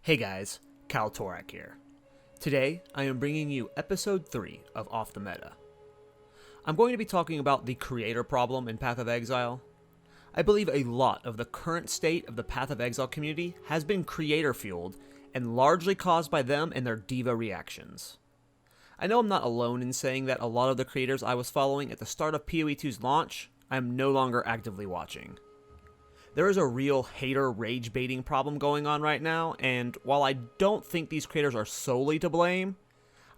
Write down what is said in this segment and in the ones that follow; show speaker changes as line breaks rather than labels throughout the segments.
Hey guys, Kalltorak here. Today, I am bringing you episode 3 of Off the Meta. I'm going to be talking about the creator problem in Path of Exile. I believe a lot of the current state of the Path of Exile community has been creator fueled and largely caused by them and their diva reactions. I know I'm not alone in saying that a lot of the creators I was following at the start of PoE2's launch, I am no longer actively watching. There is a real hater rage baiting problem going on right now, and while I don't think these creators are solely to blame,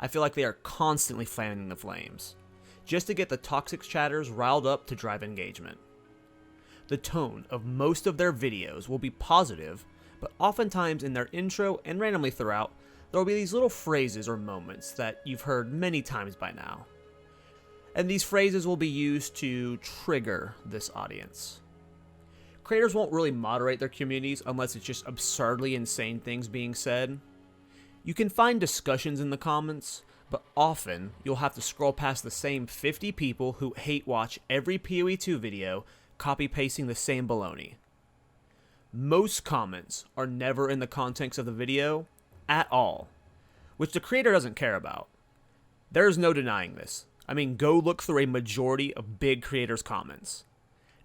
I feel like they are constantly fanning the flames, just to get the toxic chatters riled up to drive engagement. The tone of most of their videos will be positive, but oftentimes in their intro and randomly throughout, there will be these little phrases or moments that you've heard many times by now. And these phrases will be used to trigger this audience. Creators won't really moderate their communities unless it's just absurdly insane things being said. You can find discussions in the comments, but often you'll have to scroll past the same 50 people who hate watch every PoE2 video, copy-pasting the same baloney. Most comments are never in the context of the video at all, which the creator doesn't care about. There's no denying this. I mean, go look through a majority of big creators' comments.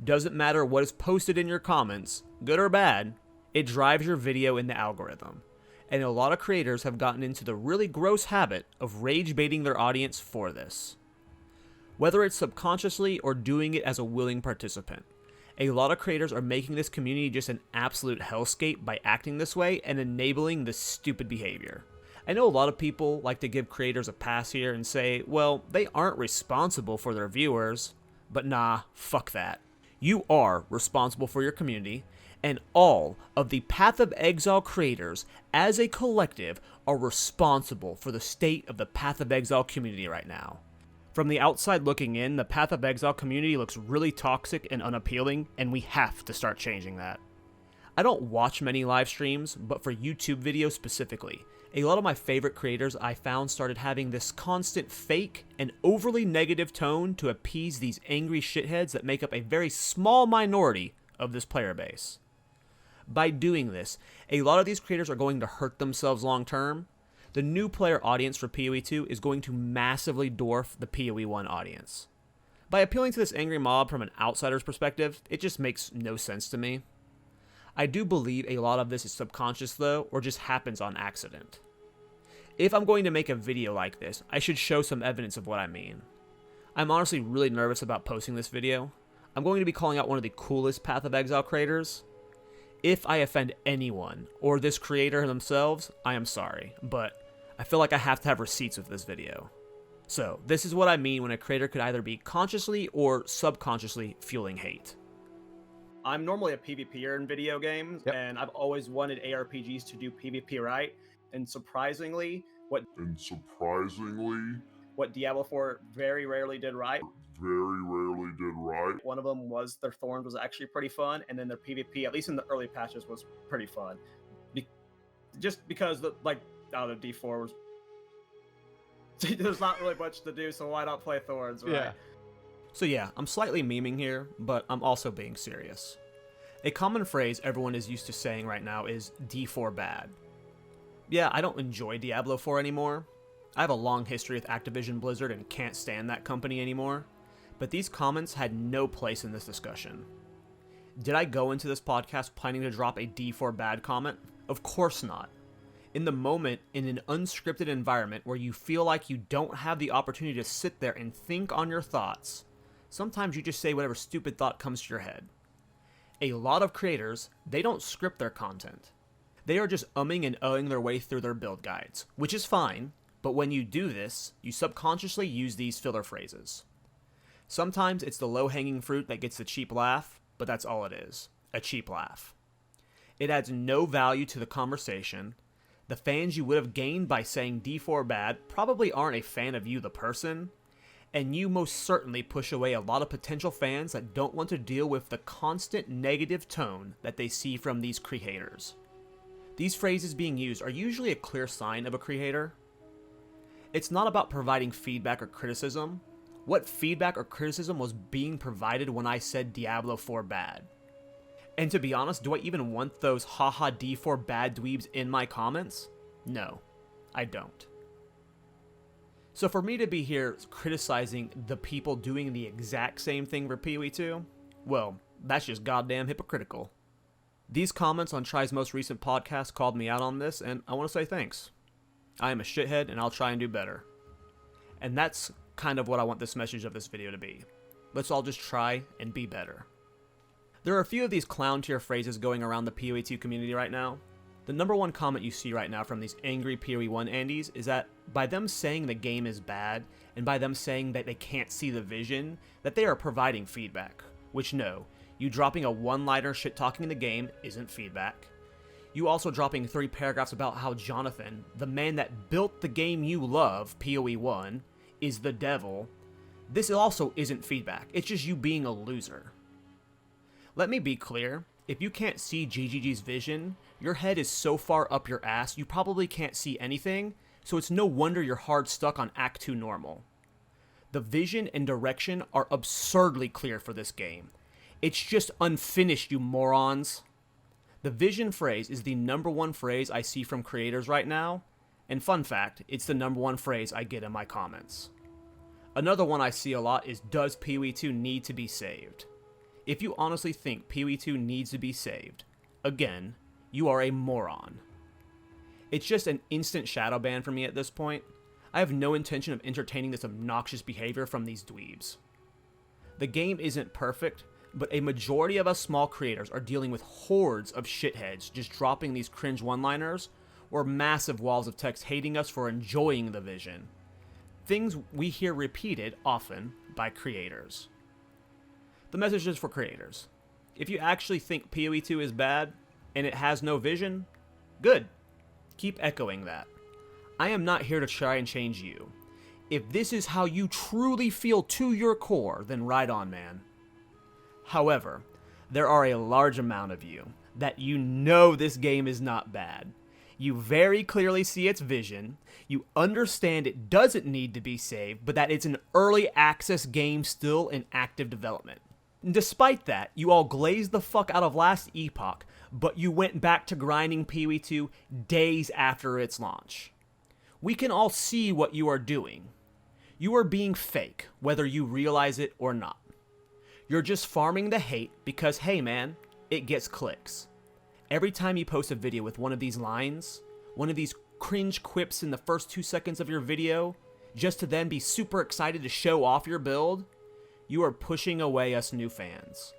Doesn't matter what is posted in your comments, good or bad, it drives your video in the algorithm. And a lot of creators have gotten into the really gross habit of rage baiting their audience for this. Whether it's subconsciously or doing it as a willing participant, a lot of creators are making this community just an absolute hellscape by acting this way and enabling this stupid behavior. I know a lot of people like to give creators a pass here and say, well, they aren't responsible for their viewers, but nah, fuck that. You are responsible for your community, and all of the Path of Exile creators, as a collective, are responsible for the state of the Path of Exile community right now. From the outside looking in, the Path of Exile community looks really toxic and unappealing, and we have to start changing that. I don't watch many live streams, but for YouTube videos specifically, a lot of my favorite creators I found started having this constant fake and overly negative tone to appease these angry shitheads that make up a very small minority of this player base. By doing this, a lot of these creators are going to hurt themselves long term. The new player audience for PoE2 is going to massively dwarf the PoE1 audience. By appealing to this angry mob from an outsider's perspective, it just makes no sense to me. I do believe a lot of this is subconscious though, or just happens on accident. If I'm going to make a video like this, I should show some evidence of what I mean. I'm honestly really nervous about posting this video. I'm going to be calling out one of the coolest Path of Exile creators. If I offend anyone, or this creator themselves, I am sorry, but I feel like I have to have receipts with this video. So, this is what I mean when a creator could either be consciously or subconsciously fueling hate. I'm normally a PvPer in video games, and I've always wanted ARPGs to do PvP right. And surprisingly, what Diablo 4 very rarely did right. One of them was their Thorns was actually pretty fun, and then their PvP, at least in the early patches, was pretty fun. Just because the D4 was there's not really much to do, so why not play Thorns, right? Yeah. So yeah, I'm slightly memeing here, but I'm also being serious. A common phrase everyone is used to saying right now is D4 bad. Yeah, I don't enjoy Diablo 4 anymore. I have a long history with Activision Blizzard and can't stand that company anymore. But these comments had no place in this discussion. Did I go into this podcast planning to drop a D4 bad comment? Of course not. In the moment, in an unscripted environment where you feel like you don't have the opportunity to sit there and think on your thoughts, sometimes you just say whatever stupid thought comes to your head. A lot of creators, they don't script their content. They are just umming and uhhing their way through their build guides, which is fine, but when you do this, you subconsciously use these filler phrases. Sometimes it's the low-hanging fruit that gets the cheap laugh, but that's all it is, a cheap laugh. It adds no value to the conversation. The fans you would have gained by saying D4 bad probably aren't a fan of you the person, and you most certainly push away a lot of potential fans that don't want to deal with the constant negative tone that they see from these creators. These phrases being used are usually a clear sign of a creator. It's not about providing feedback or criticism. What feedback or criticism was being provided when I said Diablo 4 bad? And to be honest, do I even want those haha D4 bad dweebs in my comments? No, I don't. So for me to be here criticizing the people doing the exact same thing for PoE 2, well, that's just goddamn hypocritical. These comments on Try's most recent podcast called me out on this, and I want to say thanks. I am a shithead, and I'll try and do better. And that's kind of what I want this message of this video to be. Let's all just try and be better. There are a few of these clown tier phrases going around the PoE 2 community right now. The number one comment you see right now from these angry PoE 1 Andes is that by them saying the game is bad, and by them saying that they can't see the vision, that they are providing feedback. Which no, you dropping a one-liner shit-talking the game isn't feedback. You also dropping 3 paragraphs about how Jonathan, the man that built the game you love, PoE 1, is the devil. This also isn't feedback, it's just you being a loser. Let me be clear, if you can't see GGG's vision, your head is so far up your ass you probably can't see anything, so it's no wonder you're hard stuck on Act 2 normal. The vision and direction are absurdly clear for this game. It's just unfinished, you morons. The vision phrase is the number one phrase I see from creators right now, and fun fact, it's the number one phrase I get in my comments. Another one I see a lot is, does PoE 2 need to be saved? If you honestly think PoE 2 needs to be saved, again, you are a moron. It's just an instant shadow ban for me at this point. I have no intention of entertaining this obnoxious behavior from these dweebs. The game isn't perfect, but a majority of us small creators are dealing with hordes of shitheads just dropping these cringe one-liners, or massive walls of text hating us for enjoying the vision. Things we hear repeated often by creators. The message is for creators. If you actually think PoE 2 is bad, and it has no vision, good. Keep echoing that. I am not here to try and change you. If this is how you truly feel to your core, then right on, man. However, there are a large amount of you that you know this game is not bad. You very clearly see its vision, you understand it doesn't need to be saved, but that it's an early access game still in active development. Despite that, you all glazed the fuck out of last Epoch, but you went back to grinding PoE 2 days after its launch. We can all see what you are doing. You are being fake, whether you realize it or not. You're just farming the hate because, hey man, it gets clicks. Every time you post a video with one of these lines, one of these cringe quips in the first 2 seconds of your video, just to then be super excited to show off your build, you are pushing away us new fans.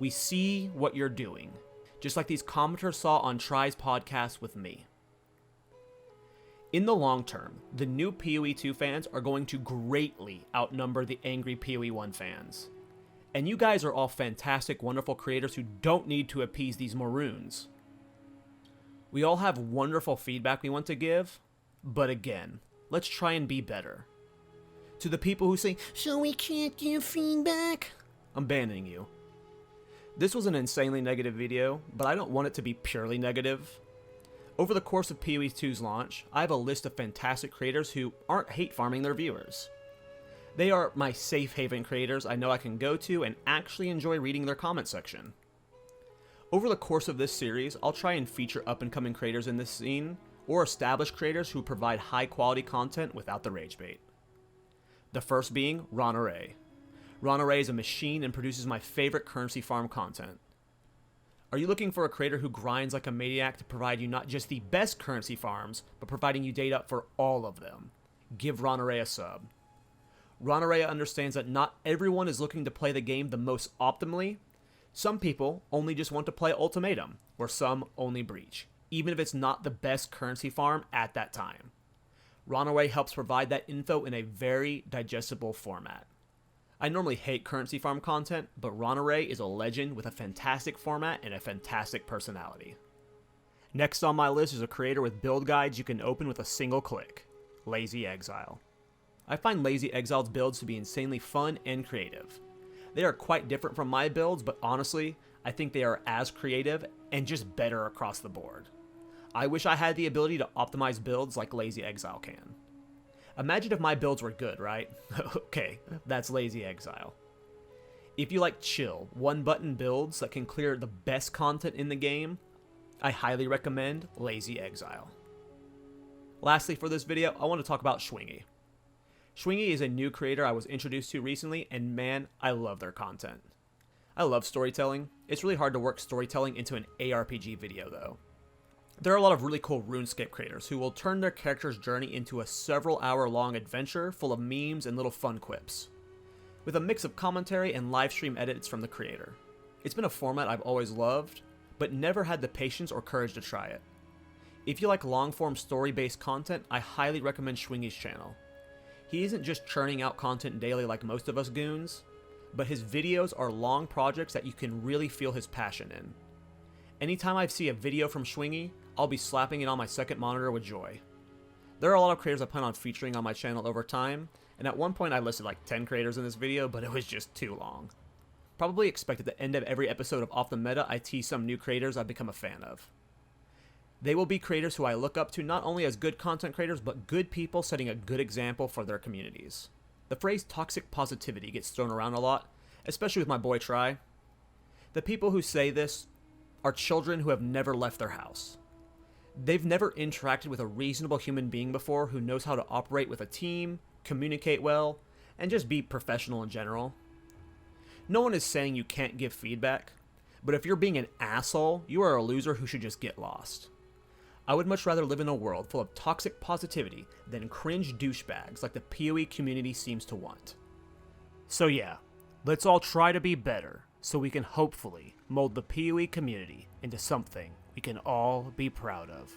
We see what you're doing, just like these commenters saw on Try's podcast with me. In the long term, the new PoE 2 fans are going to greatly outnumber the angry PoE 1 fans. And you guys are all fantastic, wonderful creators who don't need to appease these maroons. We all have wonderful feedback we want to give, but again, let's try and be better. To the people who say, so we can't give feedback, I'm banning you. This was an insanely negative video, but I don't want it to be purely negative. Over the course of PoE 2's launch, I have a list of fantastic creators who aren't hate farming their viewers. They are my safe haven creators I know I can go to and actually enjoy reading their comment section. Over the course of this series, I'll try and feature up-and-coming creators in this scene, or established creators who provide high-quality content without the rage bait. The first being Ron Array. Ron Array is a machine and produces my favorite currency farm content. Are you looking for a creator who grinds like a maniac to provide you not just the best currency farms, but providing you data for all of them? Give Ron Array a sub. Ron Array understands that not everyone is looking to play the game the most optimally. Some people only just want to play Ultimatum, or some only Breach, even if it's not the best currency farm at that time. Ron Array helps provide that info in a very digestible format. I normally hate currency farm content, but Ron Array is a legend with a fantastic format and a fantastic personality. Next on my list is a creator with build guides you can open with a single click, Lazy Exile. I find Lazy Exile's builds to be insanely fun and creative. They are quite different from my builds, but honestly, I think they are as creative and just better across the board. I wish I had the ability to optimize builds like Lazy Exile can. Imagine if my builds were good, right? Okay, that's Lazy Exile. If you like chill, one-button builds that can clear the best content in the game, I highly recommend Lazy Exile. Lastly for this video, I want to talk about Schwingy. Schwingy is a new creator I was introduced to recently, and man, I love their content. I love storytelling. It's really hard to work storytelling into an ARPG video though. There are a lot of really cool RuneScape creators who will turn their character's journey into a several hour long adventure full of memes and little fun quips, with a mix of commentary and live stream edits from the creator. It's been a format I've always loved, but never had the patience or courage to try it. If you like long-form story-based content, I highly recommend Schwingy's channel. He isn't just churning out content daily like most of us goons, but his videos are long projects that you can really feel his passion in. Anytime I see a video from Schwingy, I'll be slapping it on my second monitor with joy. There are a lot of creators I plan on featuring on my channel over time, and at one point I listed like 10 creators in this video, but it was just too long. Probably expect at the end of every episode of Off the Meta I tease some new creators I've become a fan of. They will be creators who I look up to not only as good content creators, but good people setting a good example for their communities. The phrase toxic positivity gets thrown around a lot, especially with my boy Try. The people who say this are children who have never left their house. They've never interacted with a reasonable human being before who knows how to operate with a team, communicate well, and just be professional in general. No one is saying you can't give feedback, but if you're being an asshole, you are a loser who should just get lost. I would much rather live in a world full of toxic positivity than cringe douchebags like the PoE community seems to want. So yeah, let's all try to be better so we can hopefully mold the PoE community into something we can all be proud of.